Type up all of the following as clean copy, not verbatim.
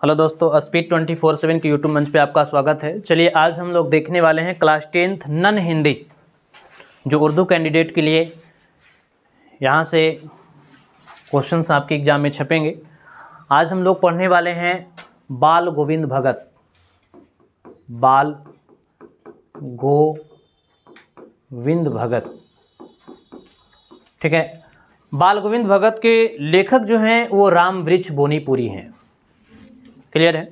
Hello दोस्तों, speed 24/7 के YouTube मंच पे आपका स्वागत है। चलिए आज हम लोग देखने वाले हैं क्लास 10th नन हिंदी जो उर्दू कैंडिडेट के लिए यहाँ से क्वेश्चंस आपके एग्जाम में छपेंगे। आज हम लोग पढ़ने वाले हैं बाल गोविंद भगत। बाल गोविंद भगत, ठीक है। बाल गोविंद भगत के लेखक जो हैं वो रामवृक्ष बोनीपुरी हैं। क्लियर है।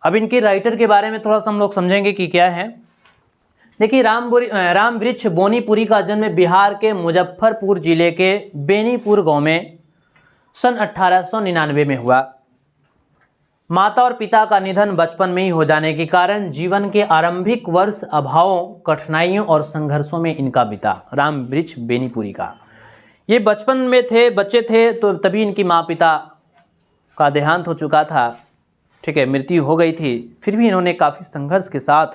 अब इनके राइटर के बारे में थोड़ा सा हम लोग समझेंगे कि क्या है। देखिए, रामवृक्ष बोनीपुरी का जन्म बिहार के मुजफ्फरपुर जिले के बेनीपुर गांव में सन 1899 में हुआ। माता और पिता का निधन बचपन में ही हो जाने के कारण जीवन के आरंभिक वर्ष अभावों, कठिनाइयों और संघर्षों में इनका बीता। रामवृक्ष बेनीपुरी का ये बचपन में थे, बच्चे थे, तो तभी इनकी माँ पिता का देहांत हो चुका था, ठीक है, मृत्यु हो गई थी। फिर भी इन्होंने काफ़ी संघर्ष के साथ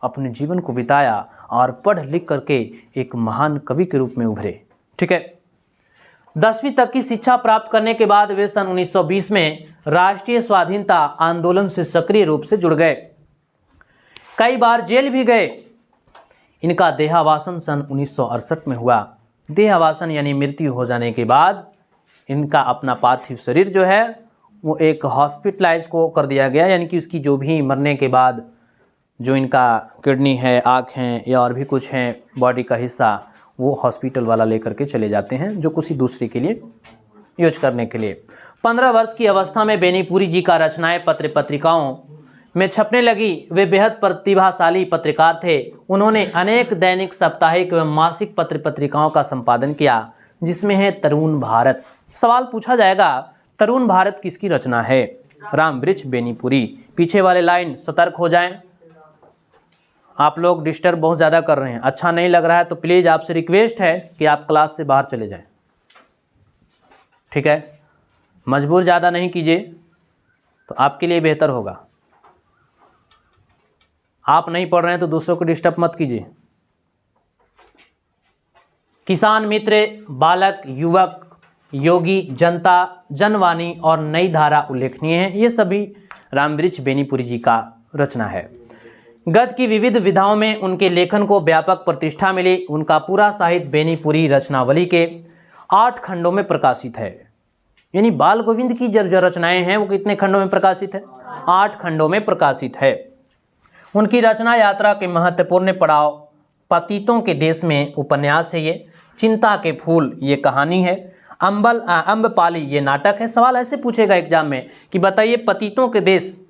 अपने जीवन को बिताया और पढ़ लिख करके एक महान कवि के रूप में उभरे, ठीक है। 10वीं तक की शिक्षा प्राप्त करने के बाद वे सन 1920 में राष्ट्रीय स्वाधीनता आंदोलन से सक्रिय रूप से जुड़ गए। कई बार जेल भी गए। इनका देहावासन सन 1968 में हुआ। देहावासन यानी मृत्यु हो जाने के बाद इनका अपना पार्थिव शरीर जो है वो एक हॉस्पिटलाइज को कर दिया गया, यानी कि उसकी जो भी मरने के बाद जो इनका किडनी है, आँख हैं या और भी कुछ हैं बॉडी का हिस्सा, वो हॉस्पिटल वाला लेकर के चले जाते हैं जो किसी दूसरे के लिए यूज करने के लिए। 15 वर्ष की अवस्था में बेनीपुरी जी का रचनाएं पत्र पत्रिकाओं में छपने लगी। वे बेहद प्रतिभाशाली पत्रकार थे। उन्होंने अनेक दैनिक, साप्ताहिक एवं मासिक पत्र पत्रिकाओं का संपादन किया, जिसमें है तरुण भारत। सवाल पूछा जाएगा, तरुण भारत किसकी रचना है? रामवृक्ष बेनीपुरी। पीछे वाले लाइन सतर्क हो जाएं। आप लोग डिस्टर्ब बहुत ज़्यादा कर रहे हैं, अच्छा नहीं लग रहा है तो प्लीज़ आपसे रिक्वेस्ट है कि आप क्लास से बाहर चले जाएं, ठीक है। मजबूर ज़्यादा नहीं कीजिए तो आपके लिए बेहतर होगा। आप नहीं पढ़ रहे हैं तो दूसरों को डिस्टर्ब मत कीजिए। किसान मित्र, बालक, युवक, योगी, जनता, जनवाणी और नई धारा उल्लेखनीय है। ये सभी रामवृक्ष बेनीपुरी जी का रचना है। गद्य की विविध विधाओं में उनके लेखन को व्यापक प्रतिष्ठा मिली। उनका पूरा साहित्य बेनीपुरी रचनावली के 8 खंडों में प्रकाशित है। यानी बाल गोविंद की जो रचनाएं हैं वो कितने खंडों में प्रकाशित है? 8 खंडों में प्रकाशित है। उनकी रचना यात्रा के महत्वपूर्ण पड़ाव पतितों के देश में उपन्यास है। ये चिंता के फूल ये कहानी है। अम्बपाली ये नाटक है। सवाल ऐसे पूछेगा एग्जाम में कि बताइए पतितों के देश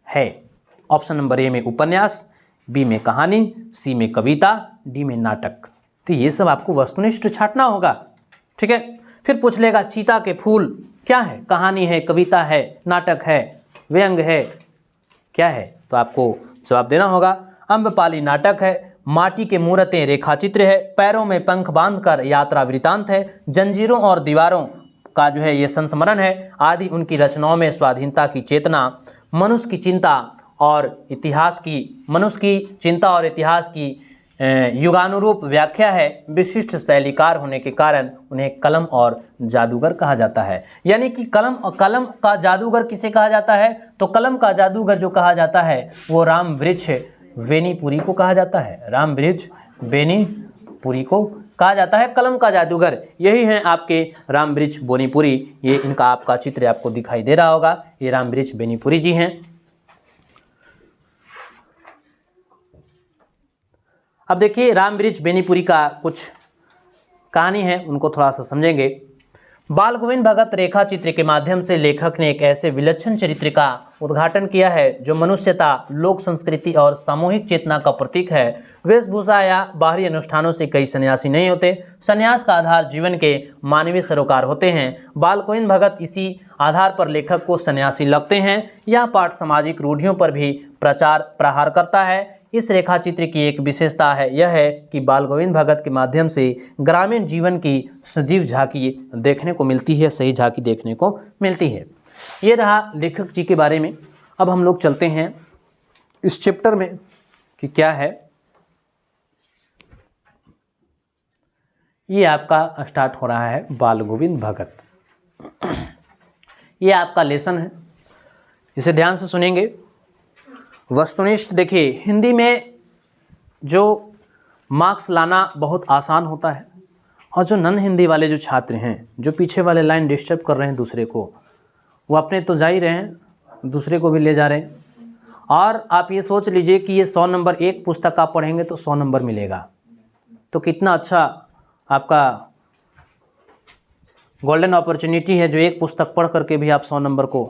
है। ऑप्शन नंबर ए में उपन्यास, बी में कहानी, सी में कविता, डी में नाटक। तो ये सब आपको वस्तुनिष्ठ छांटना होगा, ठीक है। फिर पूछ लेगा चीता के फूल क्या है? कहानी है, कविता है, नाटक है, व्यंग है, क्या है? तो आपको जवाब देना होगा। अम्बपाली नाटक है। माटी के मूर्तें रेखाचित्र है। पैरों में पंख बांधकर यात्रा वृतांत है। जंजीरों और दीवारों का जो है ये संस्मरण है। आदि उनकी रचनाओं में स्वाधीनता की चेतना, मनुष्य की चिंता और इतिहास की युगानुरूप व्याख्या है। विशिष्ट शैलीकार होने के कारण उन्हें कलम और जादूगर कहा जाता है। यानी कि कलम का जादूगर किसे कहा जाता है? तो कलम का जादूगर जो कहा जाता है वो रामवृक्ष बेनीपुरी को कहा जाता है। रामवृक्ष बेनीपुरी को कहा जाता है कलम का जादूगर। यही हैं आपके रामवृक्ष बोनीपुरी। ये इनका आपका चित्र आपको दिखाई दे रहा होगा। ये रामवृक्ष बेनीपुरी जी हैं। अब देखिए रामवृक्ष बेनीपुरी का कुछ कहानी है, उनको थोड़ा सा समझेंगे। बाल गोविंद भगत रेखा चित्र के माध्यम से लेखक ने एक ऐसे विलक्षण चरित्र का उद्घाटन किया है जो मनुष्यता, लोक संस्कृति और सामूहिक चेतना का प्रतीक है। वेशभूषा या बाहरी अनुष्ठानों से कई सन्यासी नहीं होते। सन्यास का आधार जीवन के मानवीय सरोकार होते हैं। बाल गोविंद भगत इसी आधार पर लेखक को सन्यासी लगते हैं। यह पाठ सामाजिक रूढ़ियों पर भी प्रहार करता है। इस रेखाचित्र की एक विशेषता है, यह है कि बाल गोविंद भगत के माध्यम से ग्रामीण जीवन की सजीव झांकी देखने को मिलती है, सही झांकी देखने को मिलती है। ये रहा लेखक जी के बारे में। अब हम लोग चलते हैं इस चैप्टर में कि क्या है। ये आपका स्टार्ट हो रहा है बाल गोविंद भगत। ये आपका लेसन है। इसे ध्यान से सुनेंगे। वस्तुनिष्ठ देखिए, हिंदी में जो मार्क्स लाना बहुत आसान होता है, और जो नन हिंदी वाले जो छात्र हैं, जो पीछे वाले लाइन डिस्टर्ब कर रहे हैं दूसरे को, वो अपने तो जा ही रहे हैं, दूसरे को भी ले जा रहे हैं। और आप ये सोच लीजिए कि ये 100 नंबर एक पुस्तक आप पढ़ेंगे तो 100 नंबर मिलेगा, तो कितना अच्छा आपका गोल्डन अपॉर्चुनिटी है, जो एक पुस्तक पढ़ करके भी आप 100 नंबर को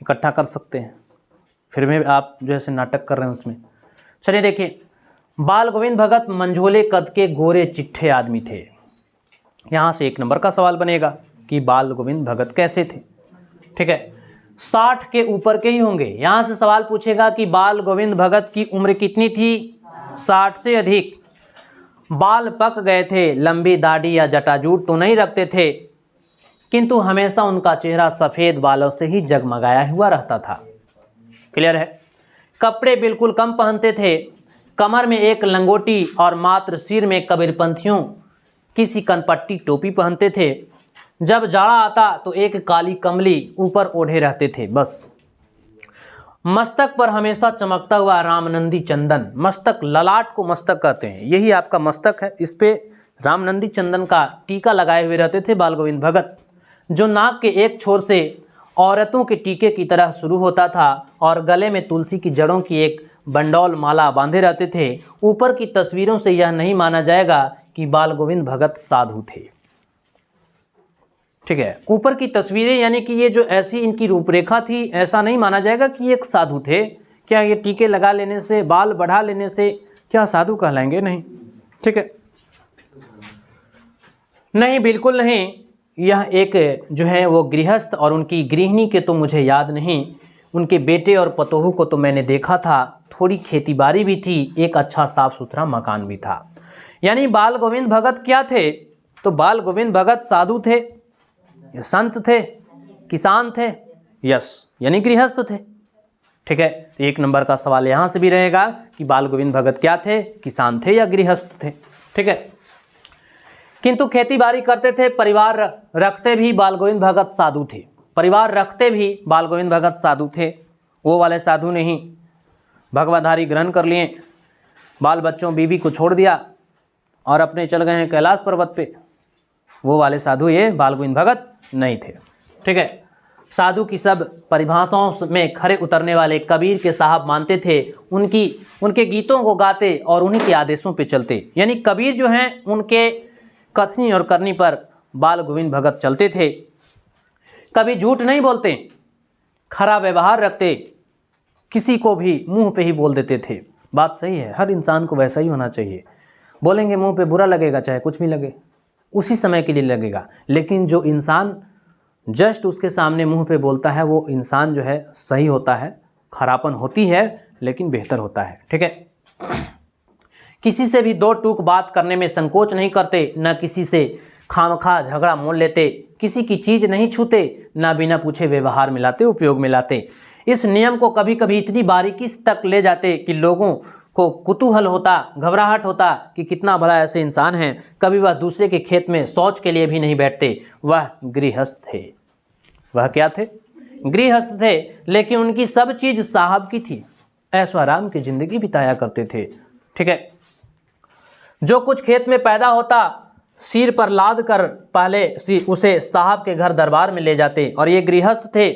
इकट्ठा कर सकते हैं। फिर भी आप जो है नाटक कर रहे हैं उसमें। चलिए देखिए, बाल गोविंद भगत मंझोले कद के गोरे चिट्ठे आदमी थे। यहाँ से 1 नंबर का सवाल बनेगा कि बाल गोविंद भगत कैसे थे। ठीक है, 60 के ऊपर के ही होंगे। यहाँ से सवाल पूछेगा कि बाल गोविंद भगत की उम्र कितनी थी, 60 से अधिक। बाल पक गए थे, लंबी दाढ़ी या जटाजूट तो नहीं रखते थे, किंतु हमेशा उनका चेहरा सफ़ेद बालों से ही जगमगाया हुआ रहता था। क्लियर है। कपड़े बिल्कुल कम पहनते थे, कमर में एक लंगोटी और मात्र सिर में कबीरपंथियों किसी कनपट्टी टोपी पहनते थे। जब जाड़ा आता तो एक काली कमली ऊपर ओढ़े रहते थे बस। मस्तक पर हमेशा चमकता हुआ रामनंदी चंदन, मस्तक ललाट को मस्तक कहते हैं, यही आपका मस्तक है, इस पे रामनंदी चंदन का टीका लगाए हुए रहते थे बाल गोविंद भगत, जो नाक के एक छोर से औरतों के टीके की तरह शुरू होता था और गले में तुलसी की जड़ों की एक बंडौल माला बांधे रहते थे। ऊपर की तस्वीरों से यह नहीं माना जाएगा कि बाल गोविंद भगत साधु थे। ठीक है, ऊपर की तस्वीरें यानी कि ये जो ऐसी इनकी रूपरेखा थी, ऐसा नहीं माना जाएगा कि एक साधु थे। क्या ये टीके लगा लेने से, बाल बढ़ा लेने से क्या साधु कहलाएंगे? नहीं। ठीक है, नहीं, बिल्कुल नहीं। यह एक जो है वो गृहस्थ और उनकी गृहिणी के तो मुझे याद नहीं, उनके बेटे और पतोहू को तो मैंने देखा था, थोड़ी खेतीबाड़ी भी थी, एक अच्छा साफ सुथरा मकान भी था। यानी बाल गोविंद भगत क्या थे? तो बाल गोविंद भगत साधु थे, संत थे, किसान थे, यस, यानी गृहस्थ थे। ठीक है, तो 1 नंबर का सवाल यहाँ से भी रहेगा कि बाल गोविंद भगत क्या थे, किसान थे या गृहस्थ थे। ठीक है, किंतु खेतीबाड़ी करते थे, परिवार रखते भी बाल गोविंद भगत साधु थे। परिवार रखते भी बाल गोविंद भगत साधु थे, वो वाले साधु नहीं भगवाधारी ग्रहण कर लिए, बाल बच्चों बीवी को छोड़ दिया और अपने चल गए हैं कैलाश पर्वत पे, वो वाले साधु ये बाल गोविंद भगत नहीं थे। ठीक है, साधु की सब परिभाषाओं में खरे उतरने वाले कबीर के साहब मानते थे, उनके गीतों को गाते और उन्हीं के आदेशों पे चलते। यानी कबीर जो हैं उनके कथनी और करनी पर बाल गोविंद भगत चलते थे। कभी झूठ नहीं बोलते, खरा व्यवहार रखते, किसी को भी मुंह पे ही बोल देते थे। बात सही है, हर इंसान को वैसा ही होना चाहिए। बोलेंगे मुंह पे बुरा लगेगा, चाहे कुछ भी लगे, उसी समय के लिए लगेगा, लेकिन जो इंसान जस्ट उसके सामने मुंह पे बोलता है वो इंसान जो है सही होता है। खरापन होती है लेकिन बेहतर होता है। ठीक है, किसी से भी 2 टूक बात करने में संकोच नहीं करते, न किसी से खामखा झगड़ा मोल लेते, किसी की चीज़ नहीं छूते, ना बिना पूछे व्यवहार में लाते, उपयोग में लाते। इस नियम को कभी कभी इतनी बारीकी तक ले जाते कि लोगों को कुतूहल होता, घबराहट होता कि कितना बड़ा ऐसे इंसान हैं, कभी वह दूसरे के खेत में शौच के लिए भी नहीं बैठते। वह गृहस्थ थे। वह क्या थे? गृहस्थ थे, लेकिन उनकी सब चीज़ साहब की थी, ऐशो आराम की जिंदगी बिताया करते थे। ठीक है, जो कुछ खेत में पैदा होता सिर पर लाद कर पहले उसे साहब के घर दरबार में ले जाते, और ये गृहस्थ थे।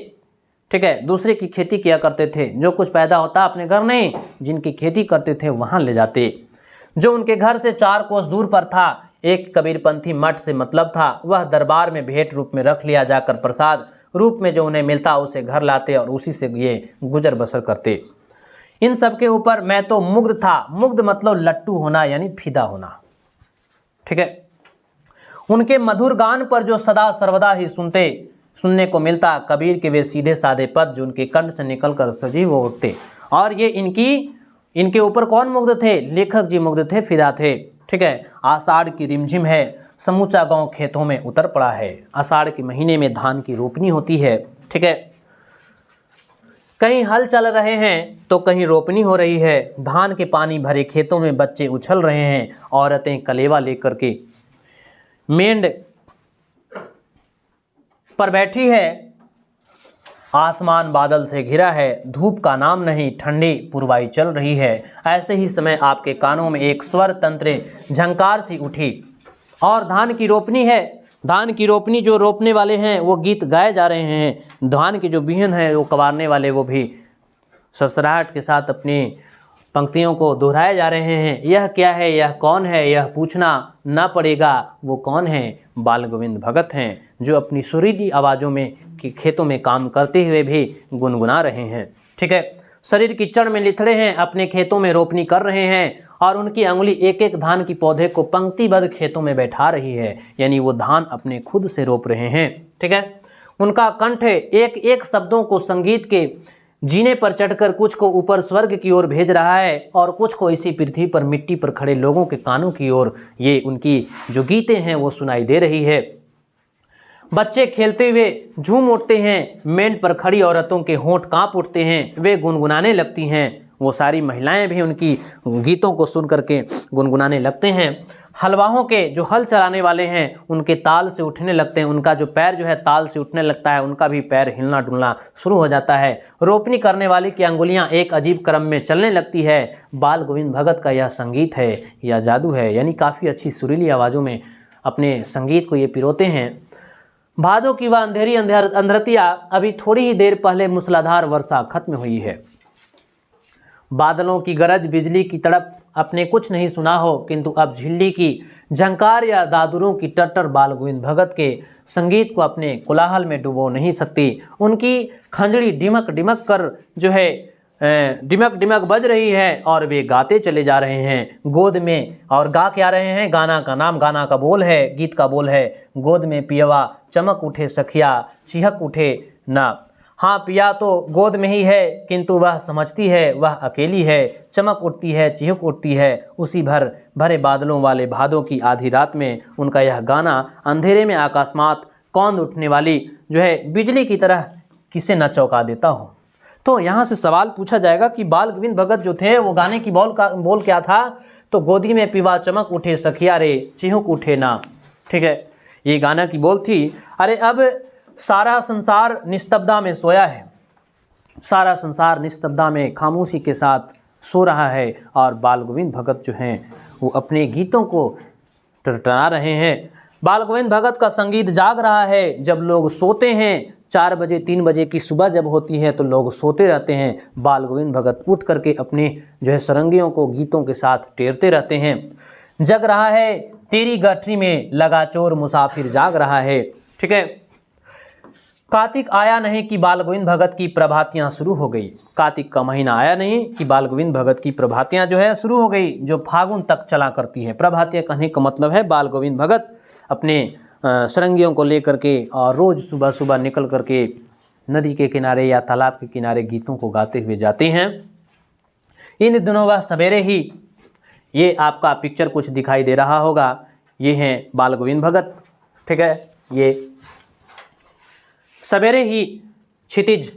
ठीक है, दूसरे की खेती किया करते थे, जो कुछ पैदा होता अपने घर नहीं, जिनकी खेती करते थे वहाँ ले जाते। जो उनके घर से 4 कोस दूर पर था एक कबीरपंथी मठ से मतलब था, वह दरबार में भेंट रूप में रख लिया जाकर प्रसाद रूप में जो उन्हें मिलता उसे घर लाते और उसी से ये गुजर बसर करते। इन सब के ऊपर मैं तो मुग्ध था। मुग्ध मतलब लट्टू होना यानी फिदा होना। ठीक है, उनके मधुर गान पर जो सदा सर्वदा ही सुनने को मिलता, कबीर के वे सीधे साधे पद जो उनके कंठ से निकलकर सजीव हो उठते। और ये इनके ऊपर कौन मुग्ध थे? लेखक जी मुग्ध थे, फिदा थे। ठीक है, आषाढ़ की रिमझिम है, समूचा गांव खेतों में उतर पड़ा है। आषाढ़ के महीने में धान की रोपनी होती है। ठीक है, कहीं हल चल रहे हैं तो कहीं रोपनी हो रही है। धान के पानी भरे खेतों में बच्चे उछल रहे हैं, औरतें कलेवा लेकर के मेंढ पर बैठी है आसमान बादल से घिरा है, धूप का नाम नहीं, ठंडी पुरवाई चल रही है। ऐसे ही समय आपके कानों में एक स्वर तंत्र झंकार सी उठी और धान की रोपनी है। धान की रोपनी जो रोपने वाले हैं वो गीत गाए जा रहे हैं। धान के जो बिहन है वो कबारने वाले वो भी सरसराहट के साथ अपनी पंक्तियों को दोहराए जा रहे हैं। यह क्या है, यह कौन है, यह पूछना ना पड़ेगा वो कौन है। बाल गोविंद भगत हैं जो अपनी सुरीली आवाज़ों में कि खेतों में काम करते हुए भी गुनगुना रहे हैं। ठीक है, शरीर कीचड़ में लिथड़े हैं, अपने खेतों में रोपनी कर रहे हैं और उनकी अंगुली एक एक धान की पौधे को पंक्तिबद्ध खेतों में बैठा रही है, यानी वो धान अपने खुद से रोप रहे हैं। ठीक है, उनका कंठ एक एक शब्दों को संगीत के जीने पर चढ़कर कुछ को ऊपर स्वर्ग की ओर भेज रहा है और कुछ को इसी पृथ्वी पर मिट्टी पर खड़े लोगों के कानों की ओर ये उनकी जो गीतें हैं वो सुनाई दे रही है। बच्चे खेलते हुए झूम उठते हैं, मेंढ पर खड़ी औरतों के होंठ कांप उठते हैं, वे गुनगुनाने लगती हैं। वो सारी महिलाएं भी उनकी गीतों को सुन करके गुनगुनाने लगते हैं। हलवाहों के जो हल चलाने वाले हैं उनके ताल से उठने लगते हैं, उनका जो पैर जो है ताल से उठने लगता है, उनका भी पैर हिलना डुलना शुरू हो जाता है। रोपनी करने वाले की अंगुलियां एक अजीब क्रम में चलने लगती है। बाल गोविंद भगत का यह संगीत है या जादू है, यानी काफ़ी अच्छी सुरीली आवाज़ों में अपने संगीत को ये पिरोते हैं। भादों की वह अंधेरी अंधरतिया, अभी थोड़ी ही देर पहले मूसलाधार वर्षा खत्म हुई है। बादलों की गरज, बिजली की तड़प अपने कुछ नहीं सुना हो, किंतु अब झिल्ली की झंकार या दादुरों की टट्टर बाल गोविंद भगत के संगीत को अपने कोलाहल में डुबो नहीं सकती। उनकी खंजड़ी डिमक डिमक कर जो है डिमक डिमक बज रही है और वे गाते चले जा रहे हैं गोद में। और गा क्या रहे हैं, गाना का नाम, गाना का बोल है, गीत का बोल है, गोद में पियवा चमक उठे सखिया चिहक उठे ना। हाँ, पिया तो गोद में ही है, किंतु वह समझती है वह अकेली है। चमक उठती है, चिहक उठती है, उसी भरे बादलों वाले भादों की आधी रात में उनका यह गाना अंधेरे में आकाशमात कौंध उठने वाली जो है बिजली की तरह किसे न चौंका देता हो। तो यहाँ से सवाल पूछा जाएगा कि बाल गोविंद भगत जो थे वो गाने की बोल क्या था, तो गोदी में पिवा चमक उठे सखिया रे चिहुक उठे ना। ठीक है, ये गाना की बोल थी। अरे अब सारा संसार निस्तब्धता में सोया है, सारा संसार निस्तब्धता में खामोशी के साथ सो रहा है और बाल गोविंद भगत जो हैं वो अपने गीतों को टरटरा रहे हैं। बाल गोविंद भगत का संगीत जाग रहा है। जब लोग सोते हैं, 4 बजे 3 बजे की सुबह जब होती है तो लोग सोते रहते हैं, बाल गोविंद भगत उठ करके अपने जो है सरंगियों को गीतों के साथ टेरते रहते हैं। जग रहा है तेरी गठरी में लगा चोर मुसाफिर जाग रहा है। ठीक है, कार्तिक आया नहीं कि बाल गोविंद भगत की प्रभातियां शुरू हो गई। कार्तिक का महीना आया नहीं कि बाल गोविंद भगत की प्रभातियां जो है शुरू हो गई, जो फागुन तक चला करती है। प्रभातियां कहने का मतलब है बाल गोविंद भगत अपने सरंगियों को लेकर के और रोज़ सुबह सुबह निकल करके नदी के किनारे या तालाब के किनारे गीतों को गाते हुए जाते हैं। इन दिनों वह सवेरे ही, ये आपका पिक्चर कुछ दिखाई दे रहा होगा, ये हैं बाल गोविंद भगत। ठीक है, ये सवेरे ही क्षितिज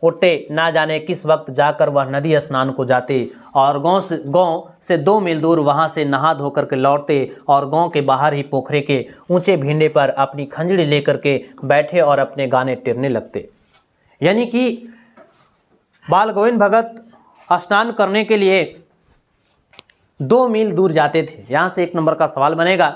उठते, ना जाने किस वक्त जाकर वह नदी स्नान को जाते और गांव से 2 मील दूर वहां से नहा धो कर के लौटते और गांव के बाहर ही पोखरे के ऊंचे भिंडे पर अपनी खंजड़ी लेकर के बैठे और अपने गाने टेरने लगते। यानी कि बाल गोविंद भगत स्नान करने के लिए 2 मील दूर जाते थे। यहाँ से 1 नंबर का सवाल बनेगा।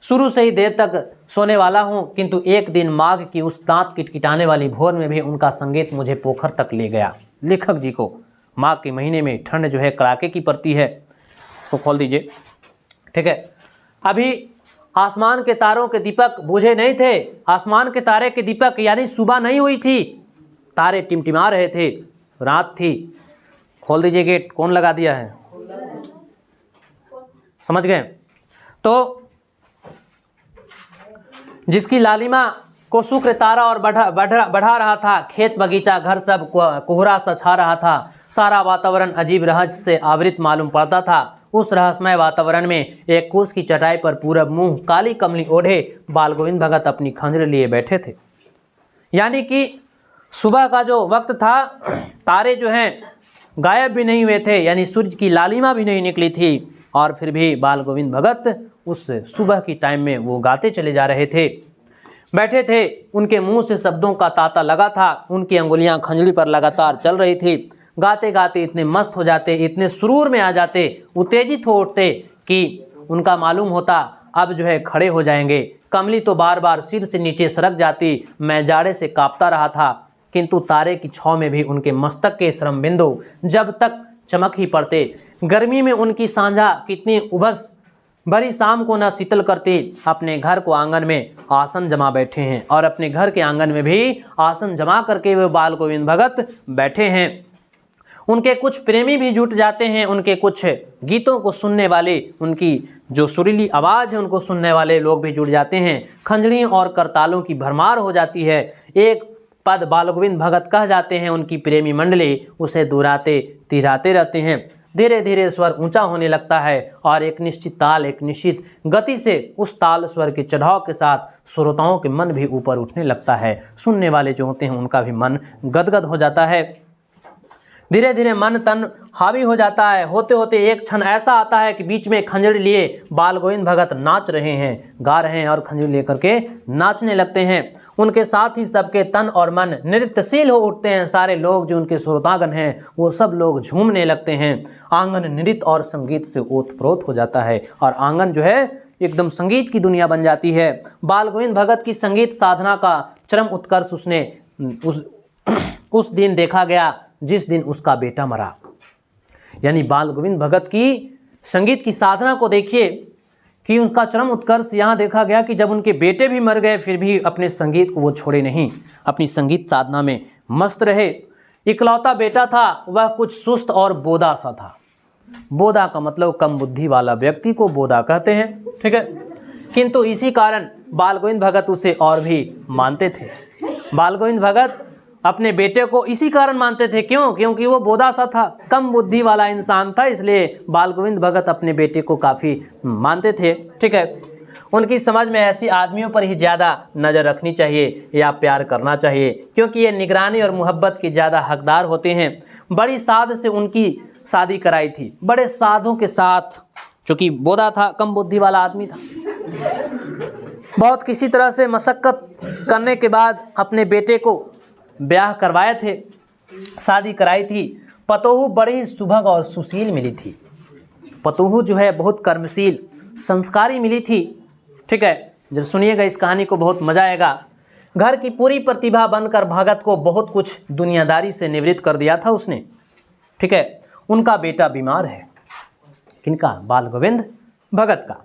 शुरू से ही देर तक सोने वाला हूँ, किंतु एक दिन माघ की उस दांत किटकिटाने वाली भोर में भी उनका संगीत मुझे पोखर तक ले गया। लेखक जी को माघ के महीने में ठंड जो है कड़ाके की पड़ती है। इसको खोल दीजिए। ठीक है, अभी आसमान के तारों के दीपक बुझे नहीं थे। आसमान के तारे के दीपक यानी सुबह नहीं हुई थी, तारे टिमटिमा रहे थे, रात थी। खोल दीजिए गेट। कौन लगा दिया है, समझ गए? तो जिसकी लालिमा को शुक्र तारा और बढ़ा रहा था, खेत बगीचा घर सब कोहरा सा छा रहा था, सारा वातावरण अजीब रहस्य से आवृत मालूम पड़ता था। उस रहस्यमय वातावरण में एक कुश की चटाई पर पूरब मुंह काली कमली ओढ़े बाल गोविंद भगत अपनी खंजर लिए बैठे थे। यानी कि सुबह का जो वक्त था, तारे जो हैं गायब भी नहीं हुए थे, यानी सूरज की लालिमा भी नहीं निकली थी, और फिर भी बाल गोविंद भगत उस सुबह की टाइम में वो गाते चले जा रहे थे। बैठे थे, उनके मुंह से शब्दों का तांता लगा था, उनकी अंगुलियां खंजरी पर लगातार चल रही थी। गाते गाते इतने मस्त हो जाते, इतने सुरूर में आ जाते, उत्तेजित हो उठते कि उनका मालूम होता अब जो है खड़े हो जाएंगे। कमली तो बार बार सिर से नीचे सरक जाती। मैं जाड़े से कांपता रहा था, किंतु तारे की छांव में भी उनके मस्तक के श्रम बिंदु जब तक चमक ही पड़ते। गर्मी में उनकी सांझा कितनी उबस भरी शाम को न शीतल करती। अपने घर को आंगन में आसन जमा बैठे हैं, और अपने घर के आंगन में भी आसन जमा करके वे बाल गोविंद भगत बैठे हैं। उनके कुछ प्रेमी भी जुट जाते हैं, उनके कुछ गीतों को सुनने वाले, उनकी जो सुरीली आवाज़ है उनको सुनने वाले लोग भी जुट जाते हैं। खंजड़ियों और करतालों की भरमार हो जाती है। एक पद बाल गोविंद भगत कह जाते हैं, उनकी प्रेमी मंडली उसे दोहराते तिहराते रहते हैं। धीरे धीरे स्वर ऊंचा होने लगता है और एक निश्चित ताल, एक निश्चित गति से उस ताल स्वर के चढ़ाव के साथ श्रोताओं के मन भी ऊपर उठने लगता है। सुनने वाले जो होते हैं उनका भी मन गदगद हो जाता है। धीरे धीरे मन तन हावी हो जाता है। होते होते एक क्षण ऐसा आता है कि बीच में खंजरी लिए बाल गोविंद भगत नाच रहे हैं, गा रहे हैं और खंजरी लेकर के नाचने लगते हैं। उनके साथ ही सबके तन और मन नृत्यशील हो उठते हैं। सारे लोग जो उनके श्रोतागण हैं वो सब लोग झूमने लगते हैं। आंगन नृत्य और संगीत से ओतप्रोत हो जाता है और आंगन जो है एकदम संगीत की दुनिया बन जाती है। बाल गोविंद भगत की संगीत साधना का चरम उत्कर्ष उसने उस दिन देखा गया जिस दिन उसका बेटा मरा। यानी बाल गोविंद भगत की संगीत की साधना को देखिए कि उनका चरम उत्कर्ष यहाँ देखा गया कि जब उनके बेटे भी मर गए फिर भी अपने संगीत को वो छोड़े नहीं, अपनी संगीत साधना में मस्त रहे। इकलौता बेटा था, वह कुछ सुस्त और बोदा सा था। बोदा का मतलब कम बुद्धि वाला व्यक्ति को बोदा कहते हैं, ठीक है। किंतु इसी कारण बाल गोविंद भगत उसे और भी मानते थे। बाल गोविंद भगत अपने बेटे को इसी कारण मानते थे, क्यों? क्योंकि वो बोदा सा था, कम बुद्धि वाला इंसान था, इसलिए बाल गोविंद भगत अपने बेटे को काफ़ी मानते थे, ठीक है। उनकी समझ में ऐसी आदमियों पर ही ज़्यादा नज़र रखनी चाहिए या प्यार करना चाहिए, क्योंकि ये निगरानी और मोहब्बत के ज़्यादा हकदार होते हैं। बड़ी साध से उनकी शादी कराई थी, बड़े साधों के साथ, चूँकि बोदा था, कम बुद्धि वाला आदमी था। बहुत किसी तरह से मशक्क़त करने के बाद अपने बेटे को ब्याह करवाए थे, शादी कराई थी। पतोहू बड़ी ही सुभग और सुशील मिली थी। पतोहू जो है बहुत कर्मशील संस्कारी मिली थी, ठीक है। जब सुनिएगा इस कहानी को बहुत मज़ा आएगा। घर की पूरी प्रतिभा बनकर भगत को बहुत कुछ दुनियादारी से निवृत्त कर दिया था उसने, ठीक है। उनका बेटा बीमार है। किनका? बाल गोविंद भगत का।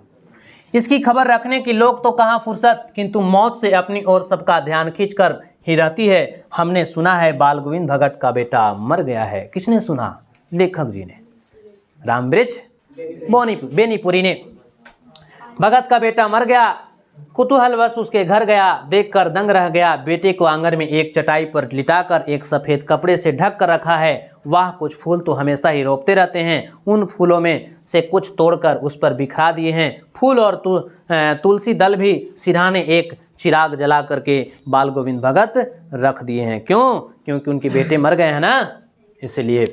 इसकी खबर रखने की लोग तो कहाँ फुर्सत, किंतु मौत से अपनी ओर सबका ध्यान खींचकर ही रहती है। हमने सुना है बाल गोविंद भगत का बेटा मर गया है। किसने सुना? लेखक जी ने, रामवृक्ष बेनीपुरी ने। भगत का बेटा मर गया। कुतूहलवश उसके घर गया, देखकर दंग रह गया। बेटे को आंगन में एक चटाई पर लिटाकर एक सफ़ेद कपड़े से ढक कर रखा है। वह कुछ फूल तो हमेशा ही रोपते रहते हैं, उन फूलों में से कुछ तोड़कर उस पर बिखरा दिए हैं। फूल और तुलसी दल भी सिरहाने एक चिराग जला करके बाल गोविंद भगत रख दिए हैं। क्यों? क्योंकि उनके बेटे मर गए हैं ना, इसलिए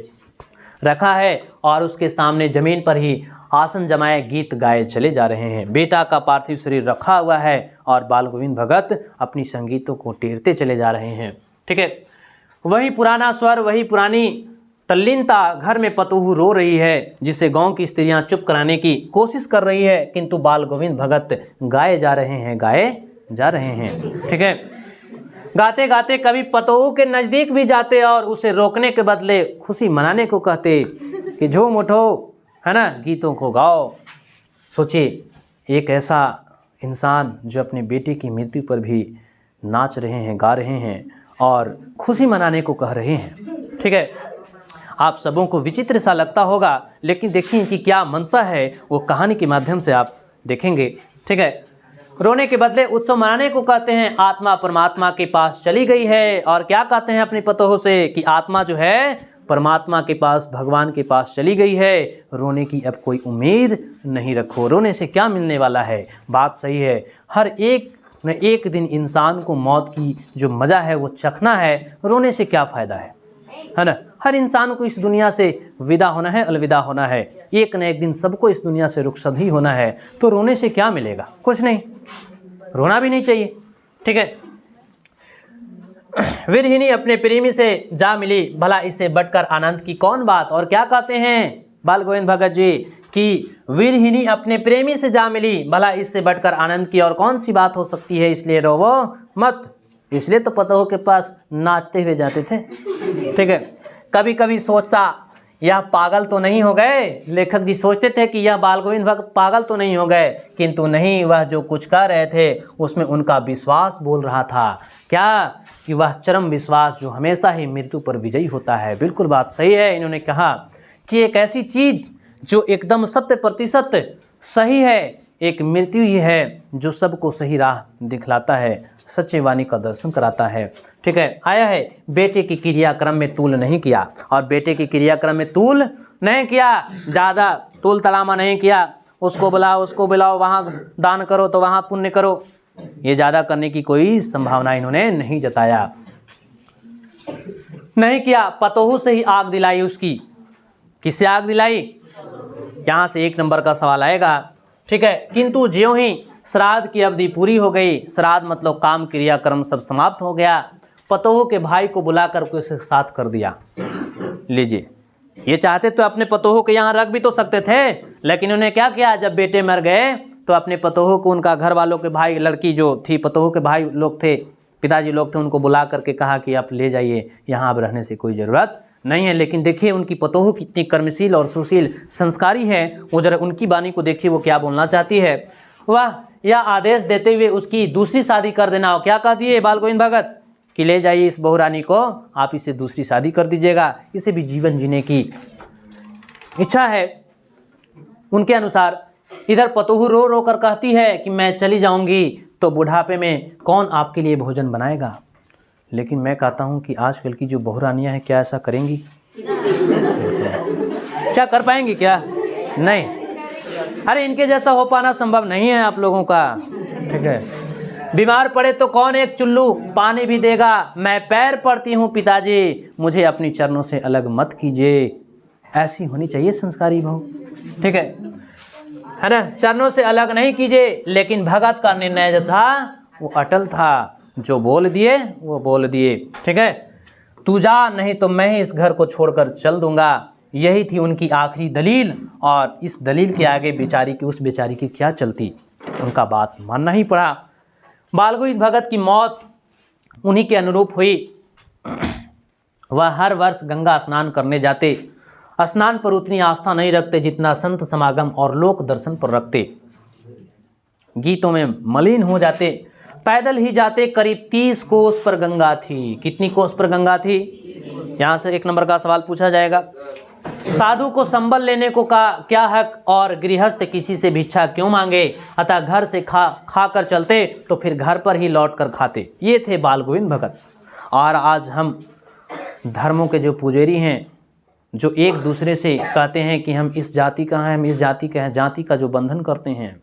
रखा है। और उसके सामने ज़मीन पर ही आसन जमाए गीत गाए चले जा रहे हैं। बेटा का पार्थिव शरीर रखा हुआ है और बाल गोविंद भगत अपनी संगीतों को टेरते चले जा रहे हैं, ठीक है। वही पुराना स्वर, वही पुरानी तल्लीनता। घर में पतोहू रो रही है, जिसे गांव की स्त्रियां चुप कराने की कोशिश कर रही है, किंतु बाल गोविंद भगत गाए जा रहे हैं, ठीक है। गाते गाते कभी पतोहू के नज़दीक भी जाते और उसे रोकने के बदले खुशी मनाने को कहते कि झूम उठो, है ना, गीतों को गाओ। सोचिए, एक ऐसा इंसान जो अपने बेटे की मृत्यु पर भी नाच रहे हैं, गा रहे हैं और खुशी मनाने को कह रहे हैं, ठीक है। आप सबों को विचित्र सा लगता होगा, लेकिन देखिए कि क्या मंशा है वो कहानी के माध्यम से आप देखेंगे, ठीक है। रोने के बदले उत्सव मनाने को कहते हैं। आत्मा परमात्मा के पास चली गई है, और क्या कहते हैं अपनी पतोह से कि आत्मा जो है परमात्मा के पास, भगवान के पास चली गई है। रोने की अब कोई उम्मीद नहीं रखो, रोने से क्या मिलने वाला है। बात सही है, हर एक न एक दिन इंसान को मौत की जो मज़ा है वो चखना है। रोने से क्या फ़ायदा है ना। हर इंसान को इस दुनिया से विदा होना है, अलविदा होना है। एक न एक दिन सबको इस दुनिया से रुखसत ही होना है, तो रोने से क्या मिलेगा? कुछ नहीं। रोना भी नहीं चाहिए, ठीक है। विरहिणी अपने प्रेमी से जा मिली, भला इससे बढ़कर आनंद की कौन बात। और क्या कहते हैं बाल गोविंद भगत जी कि विरहिणी अपने प्रेमी से जा मिली, भला इससे बढ़कर आनंद की और कौन सी बात हो सकती है, इसलिए रोवो मत। इसलिए तो पतोह के पास नाचते हुए जाते थे, ठीक है। कभी कभी सोचता यह पागल तो नहीं हो गए, लेखक जी सोचते थे कि यह बाल गोविंद भगत पागल तो नहीं हो गए, किंतु नहीं, वह जो कुछ कह रहे थे उसमें उनका विश्वास बोल रहा था। क्या कि वह चरम विश्वास जो हमेशा ही मृत्यु पर विजयी होता है। बिल्कुल बात सही है। इन्होंने कहा कि एक ऐसी चीज़ जो एकदम 100% सही है, एक मृत्यु ही है जो सबको सही राह दिखलाता है, सच्चे वाणी का दर्शन कराता है, ठीक है। आया है बेटे की क्रियाक्रम में तूल नहीं किया, और बेटे की क्रियाक्रम में तूल नहीं किया, ज़्यादा तूल तलामा नहीं किया, उसको बुलाओ वहाँ दान करो तो वहाँ पुण्य करो, ये ज़्यादा करने की कोई संभावना इन्होंने नहीं जताया, नहीं किया। पतोहू से ही आग दिलाई उसकी। किससे आग दिलाई? यहाँ से 1 नंबर का सवाल आएगा, ठीक है। किंतु ज्यों ही श्राद्ध की अवधि पूरी हो गई, श्राद्ध मतलब काम क्रियाक्रम सब समाप्त हो गया, पतोहू के भाई को बुलाकर उसके साथ कर दिया। लीजिए, ये चाहते तो अपने पतोहू के यहाँ रख भी तो सकते थे, लेकिन उन्होंने क्या किया, जब बेटे मर गए तो अपने पतोहू को, उनका घर वालों के भाई, लड़की जो थी पतोहू के भाई लोग थे, पिताजी लोग थे, उनको बुला करके कहा कि आप ले जाइए, यहाँ अब रहने से कोई ज़रूरत नहीं है। लेकिन देखिए उनकी पतोहू कितनी कर्मशील और सुशील संस्कारी है, वो जरा उनकी वाणी को देखिए, वो क्या बोलना चाहती है। वह यह आदेश देते हुए उसकी दूसरी शादी कर देना। और क्या कह दिए बाल गोविंद भगत कि ले जाइए इस बहुरानी को, आप इसे दूसरी शादी कर दीजिएगा, इसे भी जीवन जीने की इच्छा है उनके अनुसार। इधर पतोहू रो रो कर कहती है कि मैं चली जाऊंगी तो बुढ़ापे में कौन आपके लिए भोजन बनाएगा। लेकिन मैं कहता हूं कि आजकल की जो बहुरानियां हैं, क्या ऐसा करेंगी? क्या कर पाएंगी? क्या नहीं। अरे इनके जैसा हो पाना संभव नहीं है आप लोगों का, ठीक है। बीमार पड़े तो कौन एक चुल्लू पानी भी देगा, मैं पैर पड़ती हूँ पिताजी, मुझे अपनी चरणों से अलग मत कीजिए। ऐसी होनी चाहिए संस्कारी बहू, ठीक है ना। चरणों से अलग नहीं कीजिए, लेकिन भगत का निर्णय जो था वो अटल था, जो बोल दिए वो बोल दिए, ठीक है। तू जा, नहीं तो मैं ही इस घर को छोड़कर चल दूंगा। यही थी उनकी आखिरी दलील, और इस दलील के आगे उस बेचारी की क्या चलती, उनका बात मानना ही पड़ा। बाल गोविंद भगत की मौत उन्हीं के अनुरूप हुई। वह हर वर्ष गंगा स्नान करने जाते, स्नान पर उतनी आस्था नहीं रखते जितना संत समागम और लोक दर्शन पर रखते। गीतों में मलिन हो जाते, पैदल ही जाते। करीब 30 कोस पर गंगा थी। कितनी कोस पर गंगा थी? यहाँ से 1 नंबर का सवाल पूछा जाएगा। साधु को संबल लेने को का क्या हक, और गृहस्थ किसी से भिक्षा क्यों मांगे, अतः घर से खा कर चलते तो फिर घर पर ही लौट कर खाते। ये थे बाल गोविंद भगत। और आज हम धर्मों के जो पुजारी हैं, जो एक दूसरे से कहते हैं कि हम इस जाति का हैं, हम इस जाति का हैं, जाति का जो बंधन करते हैं,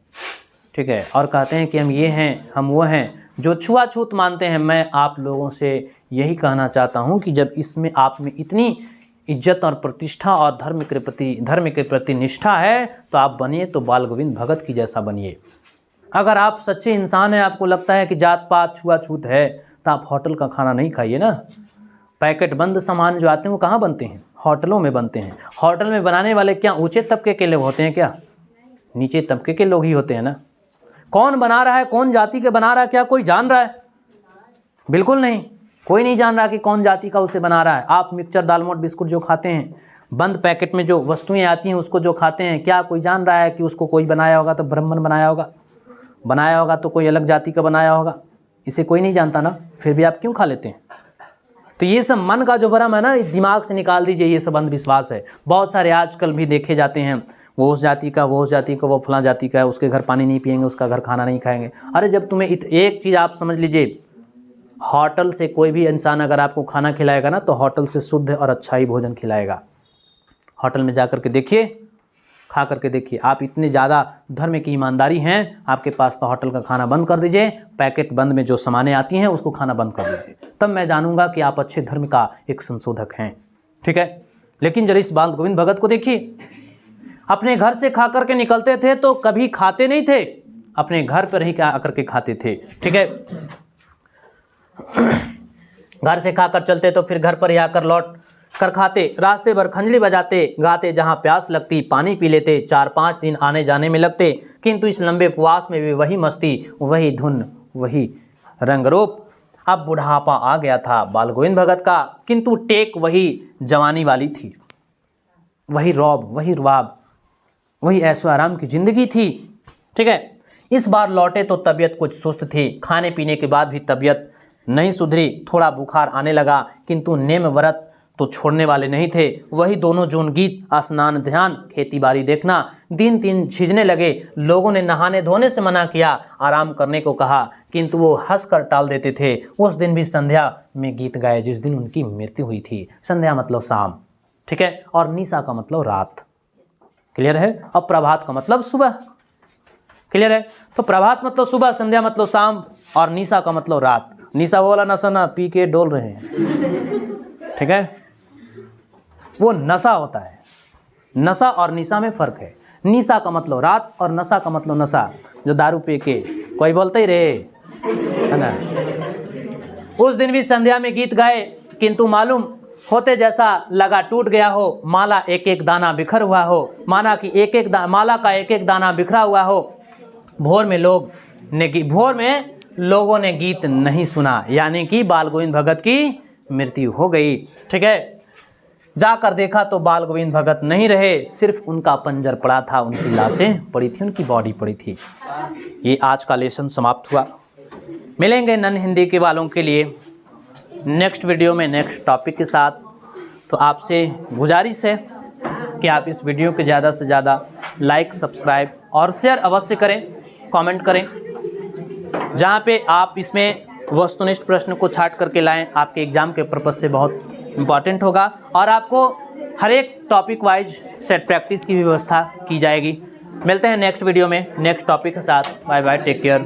ठीक है, और कहते हैं कि हम ये हैं, हम वो हैं, जो छुआछूत मानते हैं। मैं आप लोगों से यही कहना चाहता हूँ कि जब इसमें आप में इतनी इज्जत और प्रतिष्ठा और धर्म के प्रति निष्ठा है, तो आप बनिए तो बाल गोविंद भगत की जैसा बनिए। अगर आप सच्चे इंसान हैं, आपको लगता है कि जात पात छुआछूत है, तो आप होटल का खाना नहीं खाइए ना। पैकेट बंद सामान जो आते हैं वो कहाँ बनते हैं? होटलों में बनते हैं। होटल में बनाने वाले क्या ऊंचे तबके के लोग होते हैं? क्या नीचे तबके के लोग ही होते हैं ना। कौन बना रहा है, कौन जाति के बना रहा है, क्या कोई जान रहा है? बिल्कुल नहीं, कोई नहीं जान रहा कि कौन जाति का उसे बना रहा है। आप मिक्सचर दालमोट बिस्कुट जो खाते हैं, बंद पैकेट में जो वस्तुएं आती हैं उसको जो खाते हैं, क्या कोई जान रहा है कि उसको कोई बनाया होगा तो ब्राह्मण बनाया होगा तो कोई अलग जाति का बनाया होगा? इसे कोई नहीं जानता ना, फिर भी आप क्यों खा लेते हैं? तो ये सब मन का जो भ्रम है ना, दिमाग से निकाल दीजिए। ये सब अंधविश्वास है। बहुत सारे आजकल भी देखे जाते हैं, वो उस जाति का, वो फलां जाति का है, उसके घर पानी नहीं पिएंगे, उसका घर खाना नहीं खाएंगे। अरे जब तुम्हें एक चीज़ आप समझ लीजिए, होटल से कोई भी इंसान अगर आपको खाना खिलाएगा ना, तो होटल से शुद्ध और अच्छा ही भोजन खिलाएगा। होटल में जा कर के देखिए, खा करके देखिए। आप इतने ज़्यादा धर्म की ईमानदारी हैं आपके पास, तो होटल का खाना बंद कर दीजिए। पैकेट बंद में जो सामानें आती हैं उसको खाना बंद कर दीजिए, तब मैं जानूंगा कि आप अच्छे धर्म का एक संशोधक हैं, ठीक है। लेकिन जरा इस बाल गोविंद भगत को देखिए, अपने घर से खा करके निकलते थे तो कभी खाते नहीं थे, अपने घर पर ही आकर के खाते थे, ठीक है। घर से खाकर चलते तो फिर घर पर ही आकर लौट कर खाते, रास्ते भर खंजली बजाते गाते, जहाँ प्यास लगती पानी पी लेते, 4-5 दिन आने जाने में लगते, किंतु इस लंबे उपवास में भी वही मस्ती, वही धुन, वही रंगरूप। अब बुढ़ापा आ गया था बाल गोविंद भगत का, किंतु टेक वही जवानी वाली थी, वही रौब, वही रुबाब, वही ऐशो आराम की जिंदगी थी। ठीक है, इस बार लौटे तो तबीयत कुछ सुस्त थी, खाने पीने के बाद भी तबीयत नहीं सुधरी, थोड़ा बुखार आने लगा, किंतु नेम व्रत तो छोड़ने वाले नहीं थे। वही दोनों जून गीत, स्नान ध्यान, खेती बाड़ी देखना। दिन दिन झिझने लगे, लोगों ने नहाने धोने से मना किया, आराम करने को कहा, किंतु वो हंसकर टाल देते थे। उस दिन भी संध्या में गीत गाए जिस दिन उनकी मृत्यु हुई थी। संध्या मतलब शाम, ठीक है, और निशा का मतलब रात। क्लियर है? और प्रभात का मतलब सुबह। क्लियर है? तो प्रभात मतलब सुबह, संध्या मतलब शाम, और निशा का मतलब रात। निशा वो वाला नशा ना पी के डोल रहे हैं, ठीक है, वो नशा होता है। नशा और निशा में फर्क है। निशा का मतलब रात और नशा का मतलब नशा। जो दारू पी के कोई बोलते ही रहे, है ना। उस दिन भी संध्या में गीत गाए, किंतु मालूम होते जैसा लगा टूट गया हो, माला एक एक दाना बिखर हुआ हो, माला की माला का एक एक दाना बिखरा हुआ हो। भोर में लोगों ने गीत नहीं सुना, यानी कि बाल गोविंद भगत की मृत्यु हो गई। ठीक है, जाकर देखा तो बाल गोविंद भगत नहीं रहे, सिर्फ उनका पंजर पड़ा था, उनकी लाशें पड़ी थी, उनकी बॉडी पड़ी थी। ये आज का लेसन समाप्त हुआ। मिलेंगे नन हिंदी के वालों के लिए नेक्स्ट वीडियो में नेक्स्ट टॉपिक के साथ। तो आपसे गुजारिश है कि आप इस वीडियो को ज़्यादा से ज़्यादा लाइक, सब्सक्राइब और शेयर अवश्य करें, कमेंट करें, जहाँ पे आप इसमें वस्तुनिष्ठ प्रश्न को छाट करके लाएं। आपके एग्जाम के पर्पज़ से बहुत इम्पॉर्टेंट होगा, और आपको हर एक टॉपिक वाइज सेट प्रैक्टिस की व्यवस्था की जाएगी। मिलते हैं नेक्स्ट वीडियो में नेक्स्ट टॉपिक के साथ। Bye bye, take care.